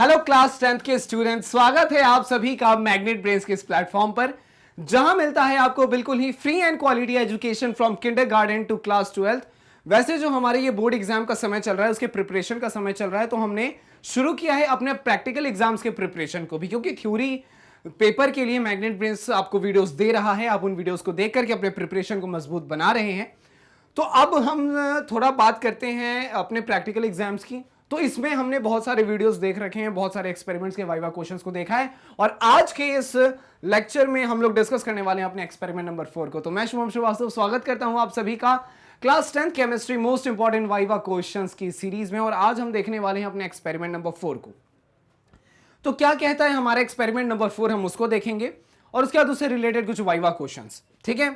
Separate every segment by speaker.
Speaker 1: Hello class 10th के student, स्वागत है आप सभी का मैग्नेट ब्रेन्स के इस प्लेटफॉर्म पर जहां मिलता है आपको बिल्कुल ही free and quality education from kindergarten to class 12th। वैसे जो हमारे ये बोर्ड एग्जाम का समय चल रहा है उसके प्रिपरेशन का समय चल रहा है, तो हमने शुरू किया है अपने प्रैक्टिकल एग्जाम्स के प्रिपरेशन को भी, क्योंकि थ्योरी पेपर के लिए मैग्नेट ब्रेन्स आपको वीडियोस दे रहा है। आप उन वीडियोस को देख करके अपने प्रिपरेशन को मजबूत बना रहे हैं। तो अब हम थोड़ा बात करते हैं अपने प्रैक्टिकल एग्जाम्स की। तो इसमें हमने बहुत सारे वीडियोस देख रखे हैं, बहुत सारे एक्सपेरिमेंट्स के वाइवा क्वेश्चंस को देखा है, और आज के इस लेक्चर में हम लोग डिस्कस करने वाले हैं अपने एक्सपेरिमेंट नंबर 4 को। तो मैं शुभम श्रीवास्तव स्वागत करता हूं आप सभी का class 10 chemistry most important viva questions की सीरीज में, और आज हम देखने वाले हैं अपने एक्सपेरिमेंट नंबर 4 को। तो क्या कहता है हमारा एक्सपेरिमेंट नंबर 4, हम उसको देखेंगे और उसके बाद उससे रिलेटेड कुछ वाइवा क्वेश्चंस। ठीक है,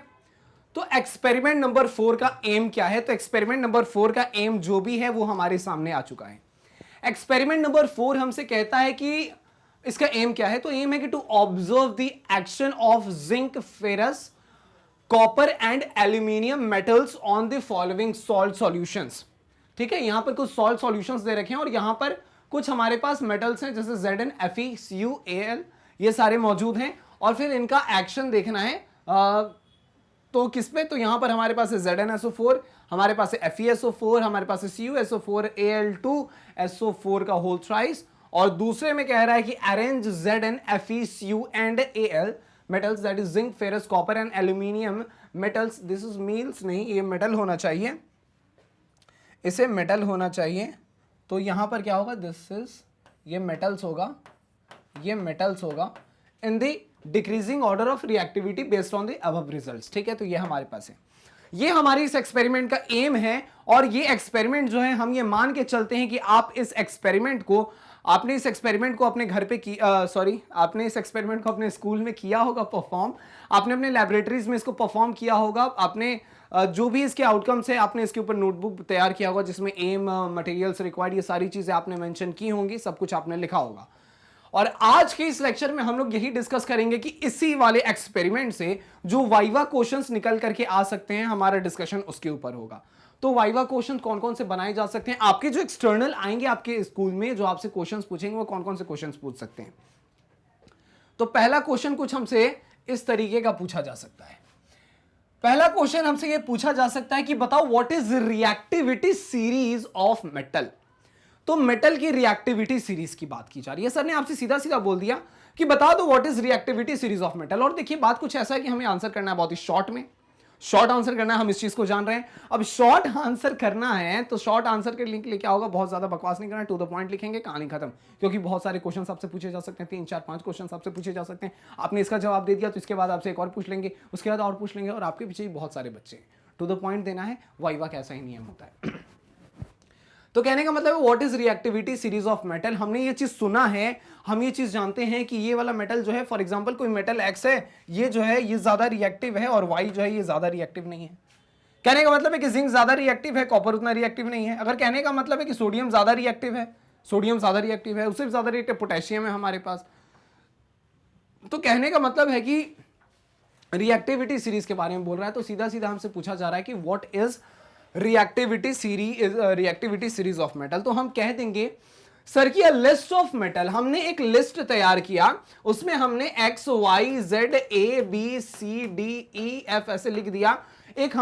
Speaker 1: तो एक्सपेरिमेंट नंबर 4 का एम क्या है? तो एक्सपेरिमेंट नंबर 4 का एम जो भी है वो हमारे सामने आ चुका है। एक्सपेरिमेंट नंबर 4 हमसे कहता है कि इसका एम क्या है? तो एम है कि to observe the action of zinc, ferrous, copper and aluminium metals on the following salt solutions. ठीक है, यहां पर कुछ सॉल्ट सॉल्यूशंस दे रखे हैं और यहां पर कुछ हमारे पास मेटल्स हैं जैसे Zn, Fe, Cu, Al, ये सारे मौजूद हैं, और फिर इनका एक्शन देखना है तो किस पे? तो यहां पर हमारे पास है ZnSO4, हमारे पास है FeSO4, हमारे पास है CuSO4, Al2SO4 का होल थ्राइस, और दूसरे में कह रहा है कि arrange Zn, Fe, Cu and Al metals that is zinc, ferrous, copper and aluminium metals. This is meals नहीं, ये मेटल होना चाहिए, इसे मेटल होना चाहिए। तो यहां पर क्या होगा? दिस इज, ये मेटल्स होगा, ये मेटल्स होगा in the decreasing order of reactivity based on the above results. ठीक है, तो ये हमारे पास है, ये हमारी इस एक्सपेरिमेंट का एम है। और ये एक्सपेरिमेंट जो है हम ये मान के चलते हैं कि आपने इस एक्सपेरिमेंट को अपने घर पे आपने इस एक्सपेरिमेंट को अपने स्कूल में किया होगा परफॉर्म, आपने अपने लैबोरेटरीज में इसको परफॉर्म किया होगा, आपने जो भी इसके आउटकम्स है आपने इसके ऊपर नोटबुक तैयार किया होगा जिसमें एम, मटेरियल्स रिक्वायर्ड, ये सारी चीजें आपने मेंशन की होंगी, सब कुछ आपने लिखा होगा। और आज के इस लेक्चर में हम लोग यही डिस्कस करेंगे कि इसी वाले एक्सपेरिमेंट से जो वाइवा क्वेश्चंस निकल करके आ सकते हैं, हमारा डिस्कशन उसके ऊपर होगा। तो वाइवा क्वेश्चन कौन कौन से बनाए जा सकते हैं, आपके जो एक्सटर्नल आएंगे आपके स्कूल में, जो आपसे क्वेश्चंस पूछेंगे वो कौन कौन से क्वेश्चंस पूछ सकते हैं। तो पहला क्वेश्चन कुछ हमसे इस तरीके का पूछा जा सकता है। पहला क्वेश्चन हमसे ये पूछा जा सकता है कि बताओ what is reactivity series of metal. तो मेटल की रिएक्टिविटी सीरीज की बात की जा रही है। सर ने आपसे सीधा सीधा बोल दिया कि बता दो what is reactivity series of metal. और देखिए बात कुछ ऐसा है कि हमें आंसर करना है बहुत ही शॉर्ट में, शॉर्ट आंसर करना है, हम इस चीज को जान रहे हैं। अब शॉर्ट आंसर करना है तो शॉर्ट आंसर के लिंक क्या होगा? बहुत ज्यादा बकवास नहीं करना, टू द पॉइंट लिखेंगे, कहानी खत्म। क्योंकि बहुत सारे क्वेश्चन आपसे पूछे जा सकते हैं, 3, 4, 5 क्वेश्चन आपसे पूछे जा सकते हैं। आपने इसका जवाब दे दिया तो इसके बाद आपसे एक और पूछ लेंगे, उसके बाद और पूछ लेंगे, और आपके पीछे भी बहुत सारे बच्चे हैं। टू द पॉइंट देना है, वाइवा का ऐसा ही नियम होता है। तो कहने का मतलब है what is reactivity series of metal. हमने ये चीज सुना है, हम ये चीज जानते हैं कि ये वाला मेटल जो है, फॉर एग्जांपल कोई मेटल एक्स है, ये जो है ये ज्यादा रिएक्टिव है, और वाई जो है ये ज्यादा रिएक्टिव नहीं है। कहने का मतलब है कि जिंक ज्यादा रिएक्टिव है, कॉपर उतना रिएक्टिव नहीं है। अगर कहने का मतलब है कि सोडियम ज्यादा रिएक्टिव है, सोडियम ज्यादा रिएक्टिव है, उससे ज्यादा रिएक्टिव पोटेशियम है हमारे पास। तो कहने का मतलब है कि रिएक्टिविटी सीरीज के बारे में बोल रहा है, तो सीधा सीधा हमसे पूछा जा रहा है कि what is reactivity series of metal. तो हम कह देंगे सर की लिस्ट ऑफ मेटल, हमने एक लिस्ट तैयार किया, उसमें हमने एक्स, वाई, जेड, ए, बी, सी, डी, ई, एफ ऐसे लिख दिया। एक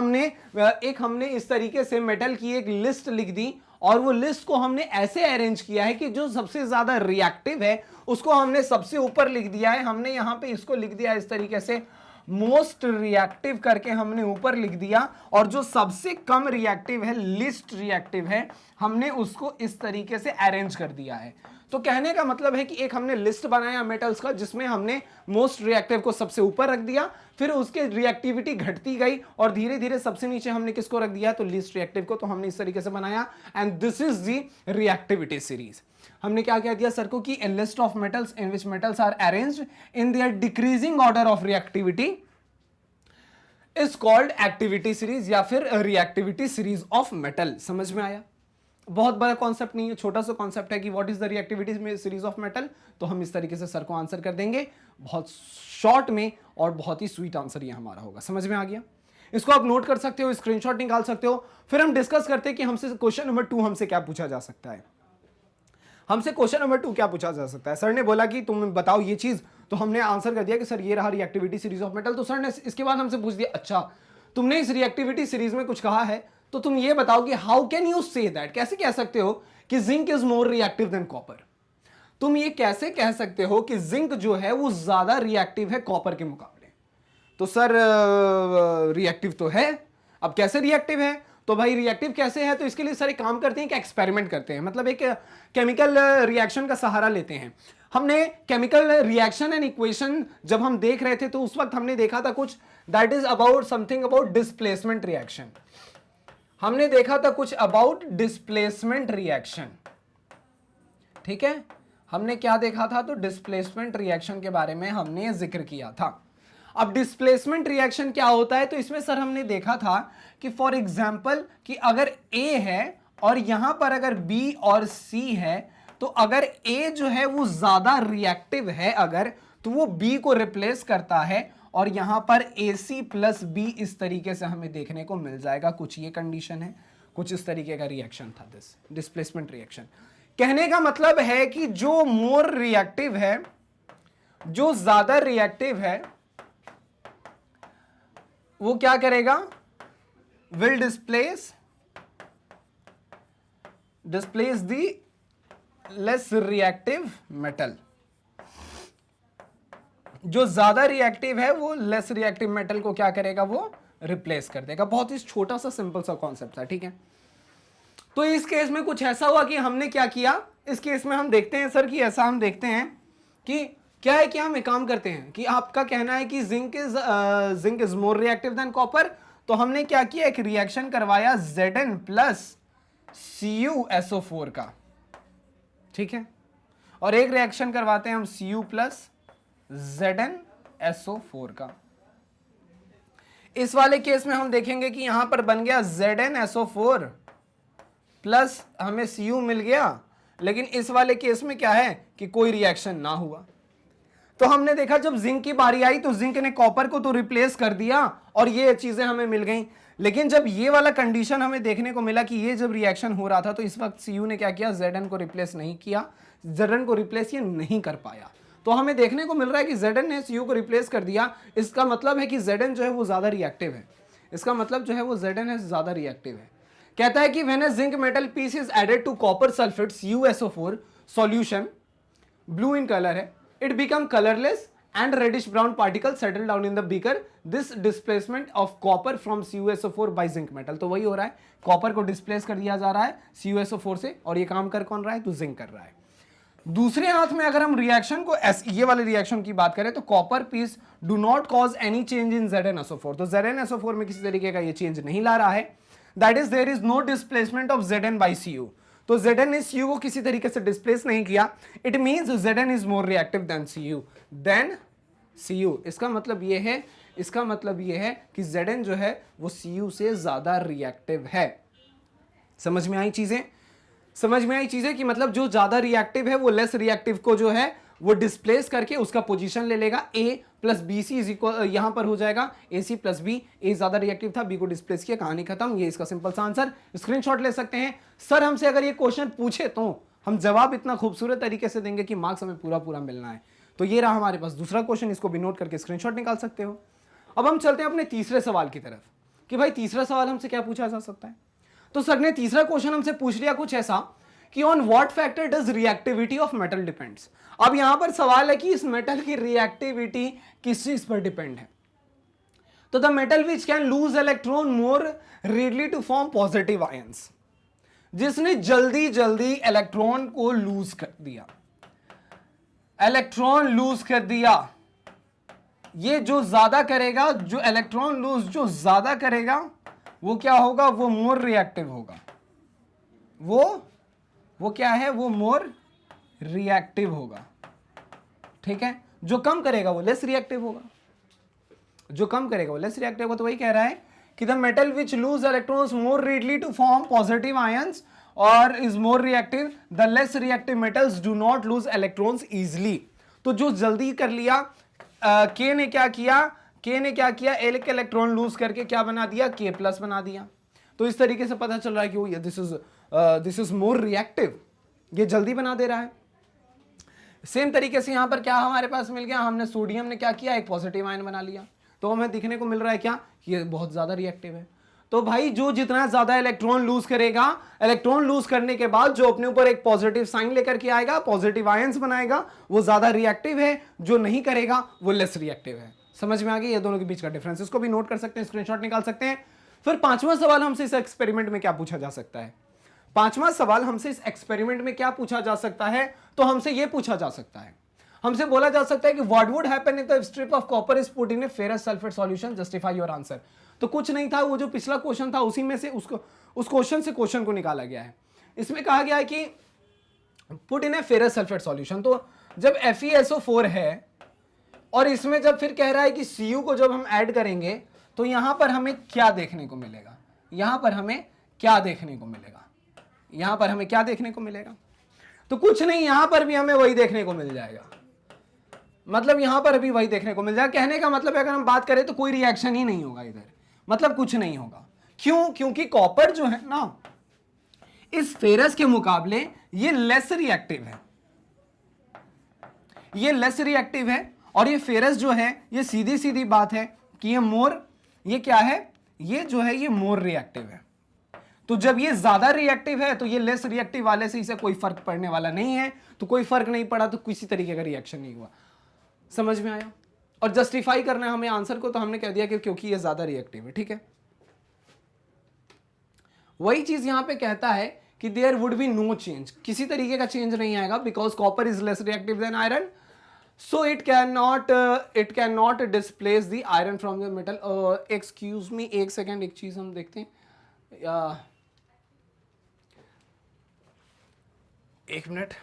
Speaker 1: हमने इस तरीके से मेटल की एक लिस्ट लिख दी, और वो लिस्ट को हमने ऐसे अरेंज किया है कि जो सबसे ज्यादा रिएक्टिव है उसको हमने सबसे ऊपर लिख दिया है। हमने यहां पे इसको लिख दिया इस तरीके से, मोस्ट रिएक्टिव करके हमने ऊपर लिख दिया, और जो सबसे कम रिएक्टिव है, लिस्ट रिएक्टिव है, हमने उसको इस तरीके से अरेंज कर दिया है। तो कहने का मतलब है कि एक हमने लिस्ट बनाया मेटल्स का जिसमें हमने मोस्ट रिएक्टिव को सबसे ऊपर रख दिया, फिर उसके रिएक्टिविटी घटती गई, और धीरे धीरे सबसे नीचे हमने किसको रख दिया? तो लिस्ट रिएक्टिव को। तो हमने इस तरीके से बनाया, and this is the reactivity series. हमने क्या कह दिया सर को कि a list of metals in which metals are arranged in their decreasing order of reactivity is called activity series, या फिर रिएक्टिविटी सीरीज ऑफ मेटल। समझ में आया? बहुत बड़ा कॉन्सेप्ट नहीं है, छोटा सा कॉन्सेप्ट है कि what is the reactivity series of metal. तो हम इस तरीके से सर को आंसर कर देंगे बहुत शॉर्ट में, और बहुत ही स्वीट आंसर ये हमारा होगा। समझ में आ गया? इसको आप नोट कर सकते हो, स्क्रीनशॉट निकाल सकते हो। फिर हम डिस्कस करते हैं कि हमसे क्वेश्चन नंबर 2 हमसे क्या पूछा जा सकता है। हमसे क्वेश्चन नंबर 2 क्या पूछा जा सकता है? सर ने बोला कि तुम बताओ ये चीज, तो हमने आंसर कर दिया कि सर ये रहा रिएक्टिविटी सीरीज ऑफ मेटल। तो सर ने इसके बाद हमसे पूछ दिया, अच्छा तुमने इस रिएक्टिविटी सीरीज में कुछ कहा है, तो तुम ये बताओ कि how can you say that, कैसे कह सकते हो कि zinc is more reactive than copper? तुम ये कैसे कह सकते हो कि जिंक जो है वो ज्यादा रिएक्टिव है कॉपर के मुकाबले? तो सर रिएक्टिव तो है। अब कैसे रिएक्टिव है? तो भाई रिएक्टिव कैसे है, तो इसके लिए सर एक काम करते हैं कि एक्सपेरिमेंट करते हैं, मतलब एक केमिकल रिएक्शन का सहारा लेते हैं। हमने केमिकल रिएक्शन एंड इक्वेशन जब हम देख रहे थे तो उस वक्त हमने देखा था कुछ, that is about something about displacement reaction. हमने देखा था कुछ अबाउट डिस्प्लेसमेंट रिएक्शन, ठीक है। हमने क्या देखा था? तो डिस्प्लेसमेंट रिएक्शन के बारे में हमने जिक्र किया था। अब डिस्प्लेसमेंट रिएक्शन क्या होता है? तो इसमें सर हमने देखा था कि फॉर एग्जांपल कि अगर A है और यहां पर अगर B और C है, तो अगर A जो है वो ज्यादा रिएक्टिव है अगर, तो वो B को रिप्लेस करता है और यहां पर AC प्लस B इस तरीके से हमें देखने को मिल जाएगा। कुछ ये कंडीशन है, कुछ इस तरीके का रिएक्शन था दिस डिस्प्लेसमेंट रिएक्शन। कहने का मतलब है कि जो मोर रिएक्टिव है, जो ज्यादा रिएक्टिव है, वो क्या करेगा? Will displace the less reactive metal. जो ज्यादा रिएक्टिव है वो लेस रिएक्टिव मेटल को क्या करेगा? वो रिप्लेस कर देगा। बहुत ही छोटा सा सिंपल सा कॉन्सेप्ट था, ठीक है। तो इस केस में कुछ ऐसा हुआ कि हमने क्या किया, इस केस में हम देखते हैं सर कि ऐसा हम देखते हैं कि क्या है कि हम एक काम करते हैं कि आपका कहना है कि zinc is more reactive than copper, तो हमने क्या किया? एक रिएक्शन करवाया Zn प्लस CuSO4 का, ठीक है, और एक रिएक्शन करवाते हैं हम Cu प्लस ZnSO4 का। इस वाले केस में हम देखेंगे कि यहां पर बन गया ZnSO4 प्लस हमें Cu मिल गया, लेकिन इस वाले केस में क्या है कि कोई रिएक्शन ना हुआ। तो हमने देखा जब जिंक की बारी आई तो जिंक ने कॉपर को तो रिप्लेस कर दिया और ये चीजें हमें मिल गई, लेकिन जब ये वाला कंडीशन हमें देखने को मिला कि ये जब रिएक्शन हो रहा था तो इस वक्त Cu ने क्या किया? Zn को रिप्लेस नहीं किया, Zn को रिप्लेस ये नहीं कर पाया। तो हमें देखने को मिल रहा है कि Zn ने Cu को रिप्लेस कर दिया। इसका मतलब है कि Zn जो है वो ज्यादा रिएक्टिव है। इसका मतलब जो है वो Zn है ज्यादा रिएक्टिव है। कहता है कि when a zinc metal piece is added to copper sulphate CuSO4 solution, blue in colour है, it become colorless and reddish brown particles settle down in the beaker. This displacement of copper from CuSO4 by zinc metal, तो वही हो रहा है, copper को displace कर दिया जा रहा है CuSO4 से, और ये काम कर कौन रहा है? तो जिंक कर रहा है। दूसरे हाथ में अगर हम रिएक्शन को ये वाले रिएक्शन की बात करें तो copper piece do not cause any change in ZnSO4, तो ZnSO4 में किसी तरीके का ये चेंज नहीं ला रहा है। That is there is no displacement of Zn by Cu, तो Zn ने Cu को किसी तरीके से डिस्प्लेस नहीं किया। It means Zn is more reactive than Cu। इसका मतलब ये है कि Zn जो है वो Cu से ज्यादा रिएक्टिव है। समझ में आई चीजें कि मतलब जो ज्यादा रिएक्टिव है वो लेस रिएक्टिव को जो है वो डिस्प्लेस करके उसका पोजीशन ले लेगा। A plus B C is equal, यहां पर हो जाएगा AC प्लस बी। ए ज्यादा रिएक्टिव था, बी को डिस्प्लेस किया, कहानी खत्म। ये इसका सिंपल सा आंसर। स्क्रीनशॉट ले सकते हैं। सर हमसे अगर ये क्वेश्चन पूछे तो हम जवाब इतना खूबसूरत तरीके से देंगे कि मार्क्स हमें पूरा मिलना है। तो ये रहा हमारे पास दूसरा क्वेश्चन, इसको भी नोट करके स्क्रीनशॉट निकाल सकते हो। अब हम चलते हैं अपने तीसरे सवाल की तरफ कि भाई तीसरा सवाल हमसे क्या पूछा जा सकता है। तो सर ने तीसरा क्वेश्चन हमसे पूछ लिया कुछ ऐसा कि on what factor does reactivity of metal depends. अब यहां पर सवाल है कि इस मेटल की रिएक्टिविटी किस चीज पर डिपेंड है। तो the metal which can lose electron more readily to form positive ions, जिसने जल्दी इलेक्ट्रॉन को लूज कर दिया, ये जो ज्यादा करेगा, जो इलेक्ट्रॉन लूज जो ज्यादा करेगा वो क्या होगा? वो मोर रिएक्टिव होगा। वो क्या है? वो मोर रिएक्टिव होगा, ठीक है। जो कम करेगा वो लेस रिएक्टिव होगा, तो वही कह रहा है कि the metal which lose electrons more readily to form positive ions और is more reactive, the less reactive metals do not lose electrons easily. तो जो जल्दी कर लिया, के ने क्या किया? एक इलेक्ट्रॉन लूज करके क्या बना दिया? K प्लस बना दिया। तो इस तरीके से पता चल रहा है कि दिस इज मोर रिएक्टिव, ये जल्दी बना दे रहा है। सेम तरीके से यहां पर क्या हमारे पास मिल गया, हमने सोडियम ने क्या किया, एक पॉजिटिव आयन बना लिया, तो हमें दिखने को मिल रहा है क्या, ये बहुत ज्यादा रिएक्टिव है। तो भाई जो जितना ज्यादा इलेक्ट्रॉन लूज करेगा, इलेक्ट्रॉन लूज करने के बाद जो अपने ऊपर एक पॉजिटिव साइन लेकर के आएगा, पॉजिटिव आयंस बनाएगा, वो ज्यादा रिएक्टिव है, जो नहीं करेगा वो लेस रिएक्टिव है। समझ में आ गई ये दोनों के बीच का डिफरेंस, इसको भी नोट कर सकते हैं, स्क्रीनशॉट निकाल सकते हैं। फिर पांचवा सवाल हमसे इस एक्सपेरिमेंट में क्या पूछा जा सकता है, पांचवा सवाल हमसे इस एक्सपेरिमेंट में क्या पूछा जा सकता है, तो हमसे यह पूछा जा सकता है, हमसे बोला जा सकता है कि what would happen if the strip of copper is put in A ferrous sulphate solution, justify your answer. तो कुछ नहीं था, वो जो पिछला क्वेश्चन था उसी में से उस क्वेश्चन से क्वेश्चन को निकाला गया है। इसमें कहा गया है कि put in A ferrous sulphate solution, तो जब FeSO4 है और इसमें जब फिर कह रहा है कि Cu को जब हम ऐड करेंगे तो यहां पर हमें क्या देखने को मिलेगा, यहां पर हमें क्या देखने को मिलेगा, यहां पर हमें क्या देखने को मिलेगा, तो कुछ नहीं, यहां पर भी हमें वही देखने को मिल जाएगा, मतलब यहां पर भी वही देखने को मिल जाएगा। कहने का मतलब अगर हम बात करें तो कोई रिएक्शन ही नहीं होगा इधर, मतलब कुछ नहीं होगा। क्यों? क्योंकि कॉपर जो है ना इस फेरस के मुकाबले ये लेस रिएक्टिव है, ये लेस रिएक्टिव है, और ये फेरस जो है ये सीधी सीधी बात है कि ये मोर, ये क्या है, ये जो है ये मोर रिएक्टिव है। तो जब ये ज्यादा रिएक्टिव है तो ये लेस रिएक्टिव वाले से इसे कोई फर्क पड़ने वाला नहीं है, तो कोई फर्क नहीं पड़ा तो किसी तरीके का रिएक्शन नहीं हुआ। समझ में आया? और जस्टिफाई करना है हमें आंसर को, तो हमने कह दिया कि क्योंकि ये ज्यादा रिएक्टिव है। ठीक है, वही चीज यहां पे कहता है कि there would be no change, किसी तरीके का चेंज नहीं आएगा, because copper is less reactive than iron, so it can not displace the iron from the metal. Excuse me, एक सेकेंड, एक चीज हम देखते हैं, एक मिनट,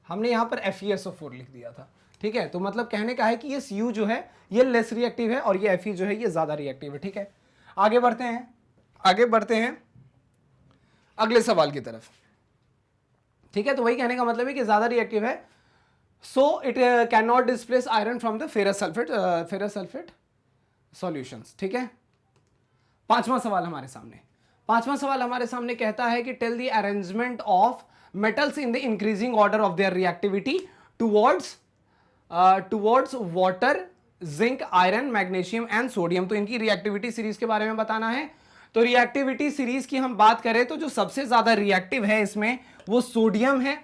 Speaker 1: हमने यहां पर FeSO4 लिख दिया था। ठीक है, तो मतलब कहने का है कि ये Cu जो है ये लेस रिएक्टिव है और ये Fe जो है ये ज्यादा रिएक्टिव है। ठीक है, आगे बढ़ते हैं, आगे बढ़ते हैं अगले सवाल की तरफ। ठीक है, तो वही कहने का मतलब है कि ज्यादा रिएक्टिव है, सो it can not displace iron from the ferrous sulphate solutions. ठीक है, पांचवा सवाल हमारे सामने, पांचवा सवाल हमारे सामने कहता है कि tell the arrangement of metals in the increasing order of their reactivity towards water, zinc, iron, magnesium and sodium। तो इनकी रिएक्टिविटी सीरीज के बारे में बताना है। तो रिएक्टिविटी सीरीज की हम बात करें तो जो सबसे ज्यादा रिएक्टिव है इसमें वो सोडियम है,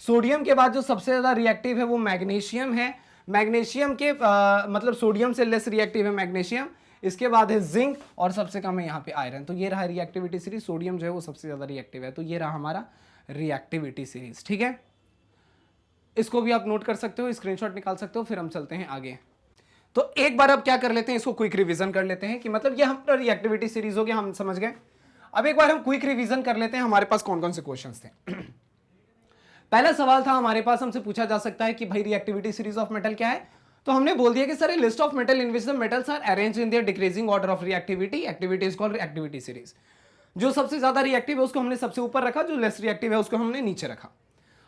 Speaker 1: सोडियम के बाद जो सबसे ज्यादा रिएक्टिव है वो मैग्नीशियम है, मैग्नीशियम के मतलब सोडियम से लेस रिएक्टिव है मैग्नीशियम, इसके बाद है जिंक और सबसे कम है यहाँ पे आयरन। तो ये रहा रिएक्टिविटी सीरीज, सोडियम जो है वो सबसे ज्यादा रिएक्टिव है, तो ये रहा हमारा रिएक्टिविटी सीरीज। ठीक है, इसको भी आप नोट कर सकते हो, स्क्रीनशॉट निकाल सकते हो। फिर हम चलते हैं आगे। तो एक बार अब क्या कर लेते हैं, इसको क्विक रिवीजन कर लेते हैं कि मतलब ये हमारा रिएक्टिविटी सीरीज हो गया, हम समझ गए। अब एक बार हम क्विक रिवीजन कर लेते हैं हमारे पास कौन कौन से क्वेश्चंस थे। पहला सवाल था हमारे पास, हमसे पूछा जा सकता है कि भाई रिएक्टिविटी सीरीज ऑफ मेटल क्या है, तो हमने बोल दिया कि sir list of metal in which the metals are arranged in their decreasing order of reactivity, activity is called reactivity series. जो सबसे ज्यादा रिएक्टिव है उसको हमने सबसे ऊपर रखा, जो लेस रिएक्टिव है उसको हमने नीचे रखा।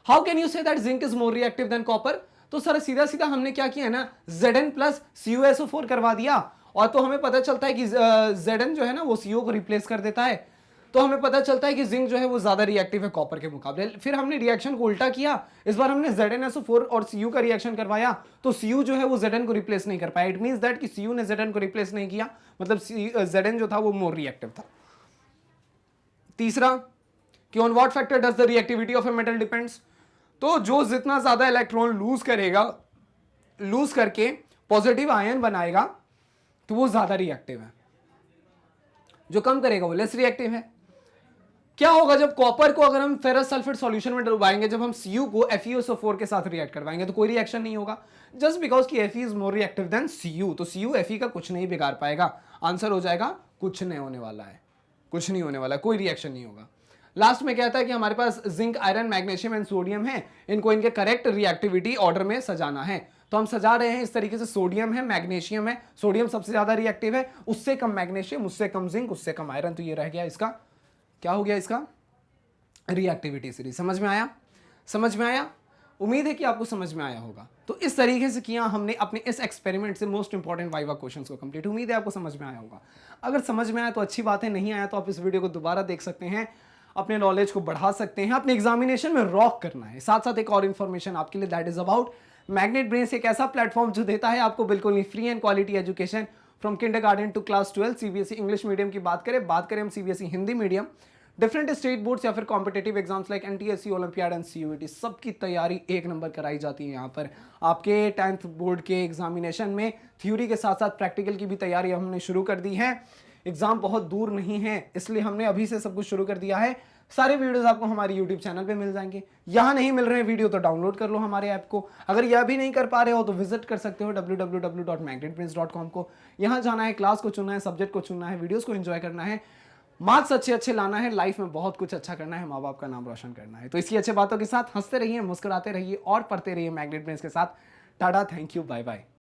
Speaker 1: How can you say that zinc is more reactive than copper, तो सर सीधा सीधा हमने क्या किया ना, Zn प्लस CuSO4 करवा दिया, और तो हमें पता चलता है कि Zn जो है ना वो CO को रिप्लेस कर देता है, तो हमें पता चलता है कि जिंक जो है वो ज्यादा रिएक्टिव है कॉपर के मुकाबले। फिर हमने रिएक्शन को उल्टा किया, इस बार हमने ZnSO4 और Cu का रिएक्शन करवाया, तो Cu जो है वो Zn को रिप्लेस नहीं कर पाया। इट मींस दैट कि Cu ने Zn को रिप्लेस नहीं किया, मतलब Zn जो था वो मोर रिएक्टिव था। तीसरा कि on what factor does the reactivity of a metal depends, तो जो जितना ज्यादा इलेक्ट्रॉन लूज करेगा, लूज करके पॉजिटिव आयन बनाएगा तो वो ज्यादा रिएक्टिव है, जो कम करेगा वो लेस रिएक्टिव है। क्या होगा जब कॉपर को अगर हम फेरस सल्फेट सॉल्यूशन में डुबाएंगे, जब हम Cu को FeSO4 के साथ रिएक्ट करवाएंगे तो कोई रिएक्शन नहीं होगा, जस्ट बिकॉज कि Fe is more reactive than Cu, तो Cu Fe का कुछ नहीं बिगाड़ पाएगा। आंसर हो जाएगा कुछ नहीं होने वाला है, कुछ नहीं होने वाला, कोई रिएक्शन नहीं होगा। लास्ट में कहता है कि हमारे पास zinc, iron, magnesium and sodium है, इनको इनके करेक्ट रिएक्टिविटी ऑर्डर में सजाना है। तो हम सजा रहे हैं इस तरीके से, सोडियम है, मैग्नीशियम है, सोडियम सबसे ज्यादा रिएक्टिव है, उससे कम मैग्नीशियम, उससे कम जिंक, उससे कम आयरन। तो ये रह गया इसका, क्या हो गया इसका रिएक्टिविटी सीरीज। समझ में आया, समझ में आया। उम्मीद है कि आपको समझ में आया होगा। तो इस तरीके से किया हमने अपने इस एक्सपेरिमेंट से मोस्ट इंपॉर्टेंट वाइवा क्वेश्चंस को कंप्लीट। उम्मीद है आपको समझ में आया होगा। अगर समझ में आया तो अच्छी बात है, नहीं आया तो आप इस वीडियो को दोबारा देख सकते हैं, अपने नॉलेज को बढ़ा सकते हैं, अपने एग्जामिनेशन में रॉक करना है। साथ साथ एक और इन्फॉर्मेशन आपके लिए, that is about Magnet Brains, एक ऐसा प्लेटफॉर्म जो देता है आपको बिल्कुल ही free and quality education from kindergarten to class 12। CBSE English medium की बात करें हम CBSE Hindi medium, different state boards या फिर competitive exams like NTSC, Olympiad and CUET, सबकी तैयारी एक नंबर कराई जाती है यहाँ पर। आपके 10th बोर्ड के एग्जामिनेशन में थ्योरी के साथ साथ प्रैक्टिकल की भी तैयारी हमने शुरू कर दी है। एग्जाम बहुत दूर नहीं है, इसलिए हमने अभी से सब कुछ शुरू कर दिया है। सारे वीडियोस आपको हमारे यूट्यूब चैनल पे मिल जाएंगे। यहाँ नहीं मिल रहे वीडियो तो डाउनलोड कर लो हमारे ऐप को। अगर यह भी नहीं कर पा रहे हो तो विजिट कर सकते हो www.magnetbrains.com को। यहाँ जाना है, क्लास को चुनना है, सब्जेक्ट को चुनना है, वीडियोस को एंजॉय करना है, मार्क्स अच्छे अच्छे लाना है, लाइफ में बहुत कुछ अच्छा करना है, माँ बाप का नाम रोशन करना है। तो इसी अच्छे बातों के साथ हंसते रहिए, मुस्कुराते रहिए और पढ़ते रहिए मैग्नेट ब्रेन्स के साथ। Tata, thank you, bye bye.